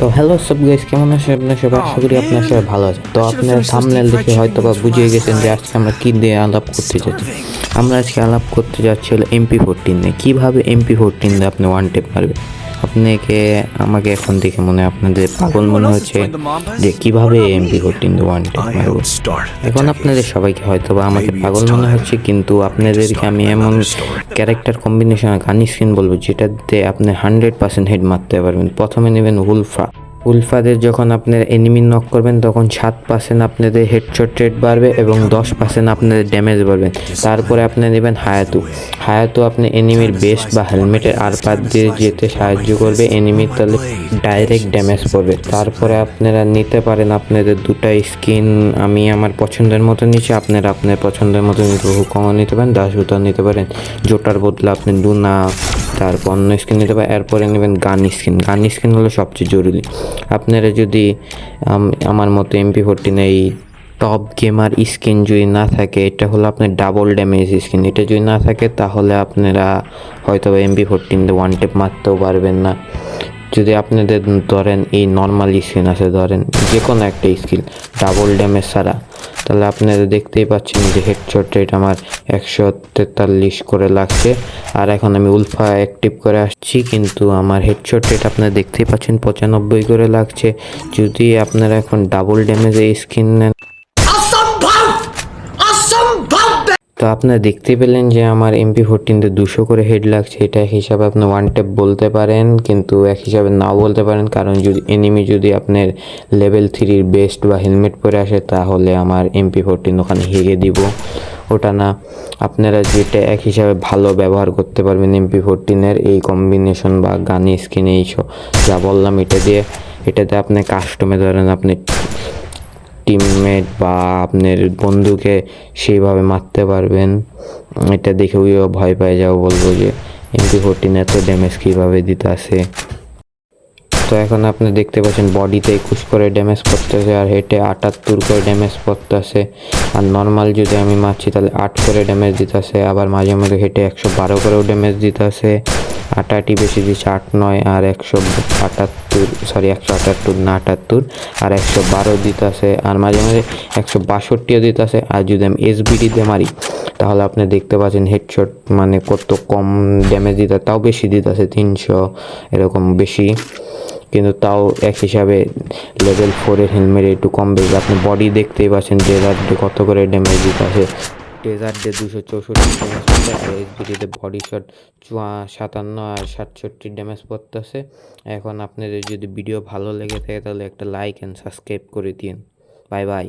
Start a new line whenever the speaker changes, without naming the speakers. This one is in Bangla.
তো হ্যালো সব গাইস, কেমন আছেন আপনারা সবাই? আশা করি আপনারা সবাই ভালো আছেন। তো আপনারা থাম্বনেল দেখে হয়তো বা বুঝে গেছেন যে আজকে আমরা কী দিয়ে আলাপ করতে যাচ্ছি। আমরা আজকে আলাপ করতে যাচ্ছি হলো MP14 নিয়ে। কীভাবে MP14 দিয়ে আপনি ওয়ান টেপ মারবেন। আমাকে এখন দেখে আপনাদের পাগল মনে হচ্ছে যে কীভাবে MP14 দিয়ে ওয়ান টেপ মারবো। এখন আপনাদের সবাইকে হয়তো বা আমাকে পাগল মনে হচ্ছে, কিন্তু আপনাদেরকে আমি এমন ক্যারেক্টার কম্বিনেশন গান স্কিন বলবো যেটাতে আপনি 100% হেড মারতে পারবেন। প্রথমে নেবেন উলফাদের যখন আপনার এনিমি নক করবেন তখন 7% আপনাদের হেডশট রেট বাড়বে এবং 10% আপনাদের ড্যামেজ বাড়বে। তারপরে আপনি নেবেন হায়াতু আপনি এনিমির বেস্ট বা হেলমেটের আরপাত দিয়ে যেতে সাহায্য করবে, এনিমির তাহলে ডাইরেক্ট ড্যামেজ পড়বে। তারপরে আপনারা নিতে পারেন আপনাদের দুটা স্কিন, আমি আমার পছন্দের মতো নিচ্ছি, আপনারা আপনার পছন্দের মতো নিতে হুকমও নিতে পারেন, দাসগুতাও নিতে পারেন, জোটার বদলে আপনি লুনা তারপর অন্য স্কিন নিতে পারেন। এরপরে নেবেন গান স্কিন হলো সবচেয়ে জরুরি। আপনারা যদি আমার মতো MP14 এই টপ গেমার স্কিন যদি না থাকে, এটা হলো আপনার ডাবল ড্যামেজ স্কিন, এটা যদি না থাকে তাহলে আপনারা হয়তো MP14 দিয়ে ওয়ান টেপ মারতেও পারবেন না। যদি আপনাদের ধরেন এই নর্মাল স্কিন আছে, ধরেন যে কোনো একটা স্কিল ডাবল ড্যামেজ ছাড়া, তাহলে আপনারা দেখতেই পাচ্ছেন যে হেডশট রেট আমার 143 করে লাগছে। আর এখন আমি উলফা অ্যাক্টিভ করে আসছি, কিন্তু আমার হেডশট রেট আপনারা দেখতেই পাচ্ছেন 95 করে লাগছে। যদি আপনারা এখন ডাবল ড্যামেজে স্কিন নেন, তো আপনারা দেখতে পেলেন যে আমার MP14 200 করে হেড লাগছে। এটা এক হিসাবে আপনি ওয়ান টেপ বলতে পারেন, কিন্তু এক হিসাবে নাও বলতে পারেন, কারণ এনিমি যদি আপনার লেভেল 3 বেস্ট বা হেলমেট পরে আসে তাহলে আমার MP14 ওখানে হেগে দিব। ওটা না, আপনারা যেটা এক হিসাবে ভালো ব্যবহার করতে পারবেন MP14 এই কম্বিনেশন বা গানি স্কিন এইসব যা বললাম, এটাতে আপনি কাস্টমে ধরেন আপনি টিমমেট বা আপনার বন্ধুকে সেইভাবে মারতে পারবেন। এটা দেখে ওইও ভয় পেয়ে যাও, বলবো যে MP14 এত ড্যামেজ কীভাবে দিতে আসে। তো এখন আপনি দেখতে পাচ্ছেন বডিতে 21 করে ড্যামেজ পড়তেছে আর হেটে 78 করে ড্যামেজ পড়তেছে। আর নর্মাল যদি আমি মারছি তাহলে 8 করে ড্যামেজ দিতেছে, আবার মাঝে মাঝে হেটে 112 করেও ড্যামেজ দিতেছে। 88 বেশি দিচ্ছে, 8 9 আর 178 না 78 আর 112 দিতেছে, আর মাঝে মাঝে 162ও দিতেছে। আর যদি আমি SBD দিয়ে মারি তাহলে আপনি দেখতে পাচ্ছেন হেডশট কত কম ড্যামেজ দিতে, তাও বেশি দিতেছে 300 এরকম বেশি, কিন্তু তাও এক হিসাবে লেভেল 4 হেলমেট একটু কম বেশি। আপনি বডি দেখতেই পাচ্ছেন ডেজার্ট ডে কত করে ড্যামেজ দিতে আছে। ডেজার্ট ডে 264 ড্যামেজ পড়তে, আর SBDতে বডি শট 57 আর 67 ড্যামেজ পড়তেছে। এখন আপনাদের যদি ভিডিও ভালো লেগে থাকে তাহলে একটা লাইক অ্যান্ড সাবস্ক্রাইব করে দিন। Bye bye.